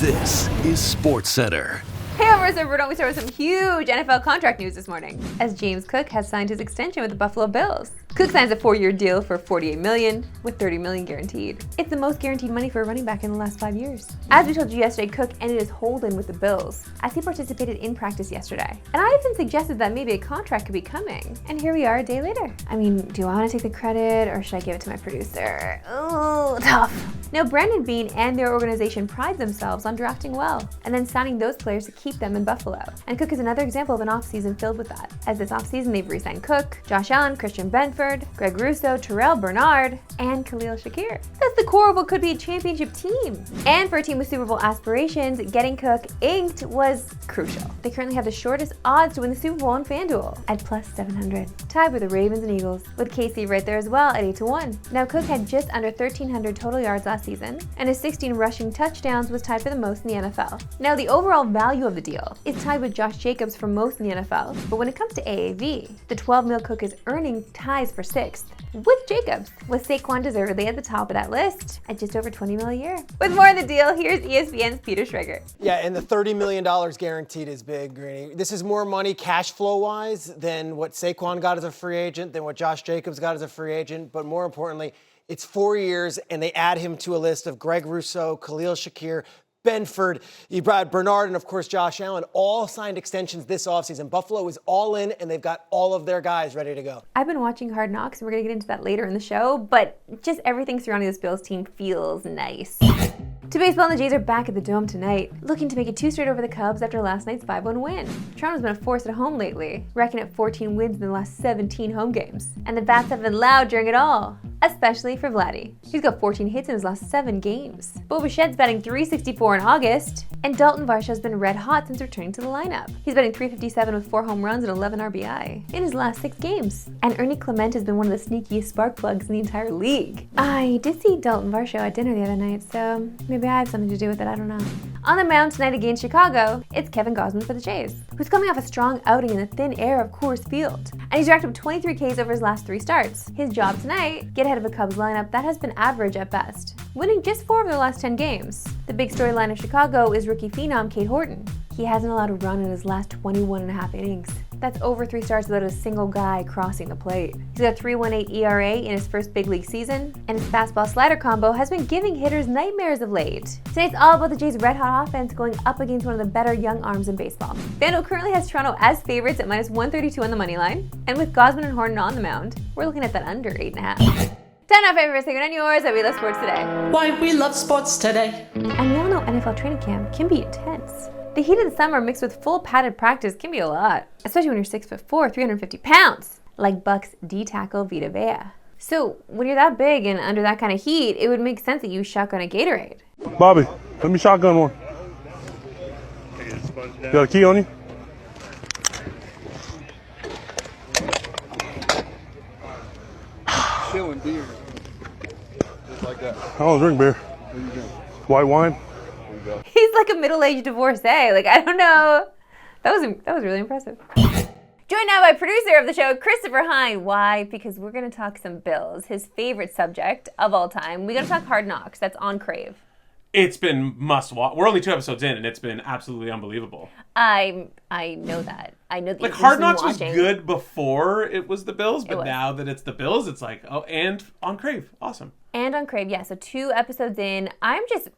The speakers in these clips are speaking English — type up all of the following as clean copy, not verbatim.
This is Sportscentre. Hey, Marissa, we're going to start with some huge NFL contract news this morning, as James Cook has signed his extension with the Buffalo Bills. Cook signs a 4-year deal for $48 million, with $30 million guaranteed. It's the most guaranteed money for a running back in the last 5 years. As we told you yesterday, Cook ended his hold-in with the Bills, as he participated in practice yesterday. And I even suggested that maybe a contract could be coming. And here we are a day later. I mean, do I want to take the credit, or should I give it to my producer? Ooh, tough. Now, Brandon Beane and their organization pride themselves on drafting well, and then signing those players to keep them in Buffalo. And Cook is another example of an offseason filled with that. As this offseason, they've re-signed Cook, Josh Allen, Christian Benford, Greg Russo, Terrell Bernard, and Khalil Shakir. That's the core of what could be a championship team. And for a team with Super Bowl aspirations, getting Cook inked was crucial. They currently have the shortest odds to win the Super Bowl on FanDuel at plus 700, tied with the Ravens and Eagles, with KC right there as well at 8-1. Now, Cook had just under 1,300 total yards last season, and his 16 rushing touchdowns was tied for the most in the NFL. Now, the overall value of the deal is tied with Josh Jacobs for most in the NFL, but when it comes to AAV, the $12 million Cook is earning ties for 6th, with Jacobs, with Saquon deservedly at the top of that list at just over $20 million a year. With more on the deal, here's ESPN's Peter Schrager. Yeah, and the $30 million guaranteed is big, Greeny. This is more money cash flow-wise than what Saquon got as a free agent, than what Josh Jacobs got as a free agent, but more importantly, it's 4 years, and they add him to a list of Greg Russo, Khalil Shakir, Benford, Bernard, and of course Josh Allen, all signed extensions this offseason. Buffalo is all in, and they've got all of their guys ready to go. I've been watching Hard Knocks, and we're going to get into that later in the show, but just everything surrounding this Bills team feels nice. To baseball, and the Jays are back at the Dome tonight, looking to make it 2 straight over the Cubs after last night's 5-1 win. Toronto's been a force at home lately, racking up 14 wins in the last 17 home games. And the bats have been loud during it all, especially for Vladdy. He's got 14 hits in his last 7 games. Bo Bichette's batting .364 in August, and Dalton Varsho's been red hot since returning to the lineup. He's batting .357 with 4 home runs and 11 RBI in his last 6 games. And Ernie Clement has been one of the sneakiest spark plugs in the entire league. I did see Dalton Varsho at dinner the other night, so maybe I have something to do with it, I don't know. On the mound tonight against Chicago, it's Kevin Gausman for the Jays, who's coming off a strong outing in the thin air of Coors Field. And he's racked up 23 Ks over his last 3 starts. His job tonight, get ahead of a Cubs lineup that has been average at best, winning just 4 of their last 10 games. The big storyline of Chicago is rookie phenom Cade Horton. He hasn't allowed a run in his last 21.5 innings. That's over 3 starts without a single guy crossing the plate. He's got a 3.18 ERA in his first big league season, and his fastball-slider combo has been giving hitters nightmares of late. Tonight's all about the Jays' red-hot offense going up against one of the better young arms in baseball. FanDuel currently has Toronto as favorites at minus 132 on the money line, and with Gausman and Horton on the mound, we're looking at that under 8.5. 10 our favorite segment on yours that we love sports today. Why we love sports today. And we all know NFL training camp can be intense. The heat of the summer mixed with full padded practice can be a lot, especially when you're 6'4", 350 pounds, like Bucks D-tackle Vita Vea. So when you're that big and under that kind of heat, it would make sense that you shotgun a Gatorade. Bobby, let me shotgun one. You got a key on you? Chilling beer. Just like that. I don't drink beer. What are you doing? White wine. He's like a middle-aged divorcee. Like, I don't know. That was really impressive. Joined now by producer of the show, Producer Hein. Why? Because we're going to talk some Bills, his favorite subject of all time. We're going to talk Hard Knocks. That's on Crave. It's been must-watch. We're only 2 episodes in, and it's been absolutely unbelievable. I know that. I know that. Like, Hard Knocks was good before it was the Bills, but now that it's the Bills, it's like, oh, and on Crave. Awesome. And on Crave, yeah. So 2 episodes in. I'm just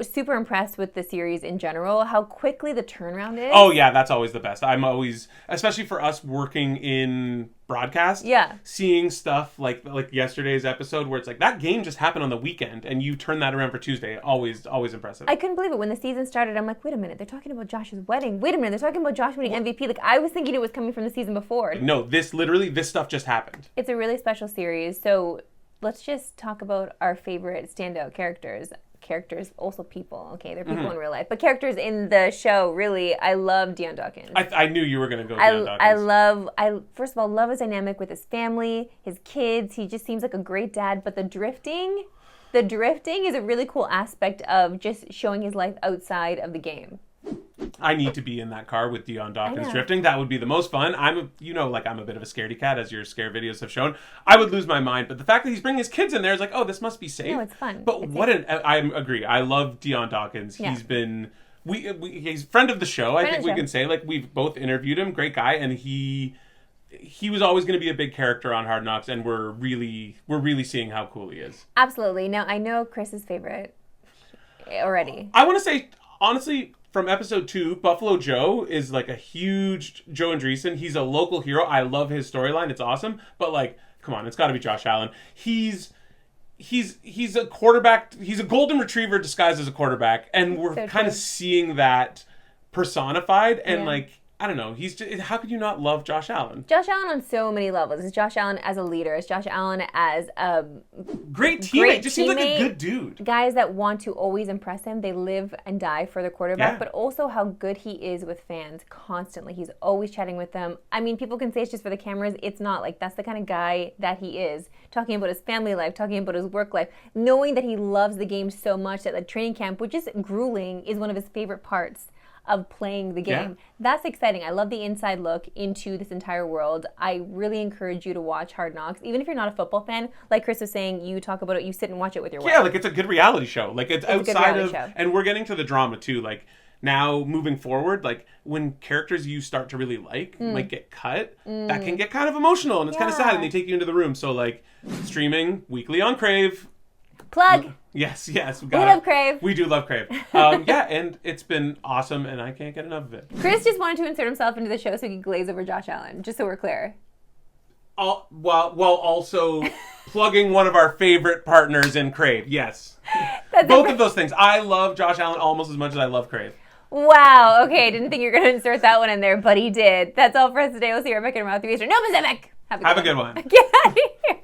super impressed with the series in general, how quickly the turnaround is. Oh, yeah, that's always the best. I'm always, especially for us working in broadcast, seeing stuff like yesterday's episode where it's like, that game just happened on the weekend, and you turn that around for Tuesday. Always impressive. I couldn't believe it. When the season started, I'm like, wait a minute, they're talking about Josh's wedding. Wait a minute, they're talking about Josh winning MVP. Like, I was thinking it was coming from the season before. No, this stuff just happened. It's a really special series, so let's just talk about our favorite standout characters. Characters, also people, okay? They're people in real life. But characters in the show, really, I love Deion Dawkins. I knew you were going to go Deion Dawkins. I first of all, love his dynamic with his family, his kids. He just seems like a great dad. But the drifting is a really cool aspect of just showing his life outside of the game. I need to be in that car with Dion Dawkins know. drifting. That would be the most fun. I'm a bit of a scaredy cat, as your scare videos have shown. I would lose my mind. But the fact that he's bringing his kids in there is like, oh, this must be safe. No, it's fun. But I agree. I love Dion Dawkins. Yeah. He's been he's a friend of the show. I think we can say, like, we've both interviewed him. Great guy, and he was always going to be a big character on Hard Knocks, and we're really seeing how cool he is. Absolutely. Now, I know Chris's favorite already. I want to say, honestly, from episode 2, Buffalo Joe is like a huge Joe Andreessen. He's a local hero. I love his storyline. It's awesome. But, like, come on, it's got to be Josh Allen. He's a quarterback. He's a golden retriever disguised as a quarterback, and we're kind of seeing that personified. And like, I don't know. How could you not love Josh Allen? Josh Allen on so many levels. Is Josh Allen as a leader? Is Josh Allen as a great teammate? Just seems like a good dude. Guys that want to always impress him. They live and die for their quarterback, but also how good he is with fans constantly. He's always chatting with them. I mean, people can say it's just for the cameras. It's not. Like, that's the kind of guy that he is. Talking about his family life, talking about his work life, knowing that he loves the game so much that the training camp, which is grueling, is one of his favorite parts of playing the game. That's exciting. I love the inside look into this entire world. I really encourage you to watch Hard Knocks. Even if you're not a football fan, like Chris was saying, you talk about it, you sit and watch it with your wife. Yeah, like, it's a good reality show. Like, it's outside of, and we're getting to the drama too. Like, now moving forward, like, when characters you start to really like might get cut, that can get kind of emotional, and it's kind of sad, and they take you into the room. So, like, streaming weekly on Crave. Plug. Yes. We love Crave. We do love Crave. And it's been awesome, and I can't get enough of it. Chris just wanted to insert himself into the show so he could glaze over Josh Allen, just so we're clear. While also plugging one of our favorite partners in Crave. Yes. Both of those things. I love Josh Allen almost as much as I love Crave. Wow. Okay, I didn't think you were going to insert that one in there, but he did. That's all for us today. We'll see you right back in around 3 Eastern. No Pacific. Have a good one. Get out of here.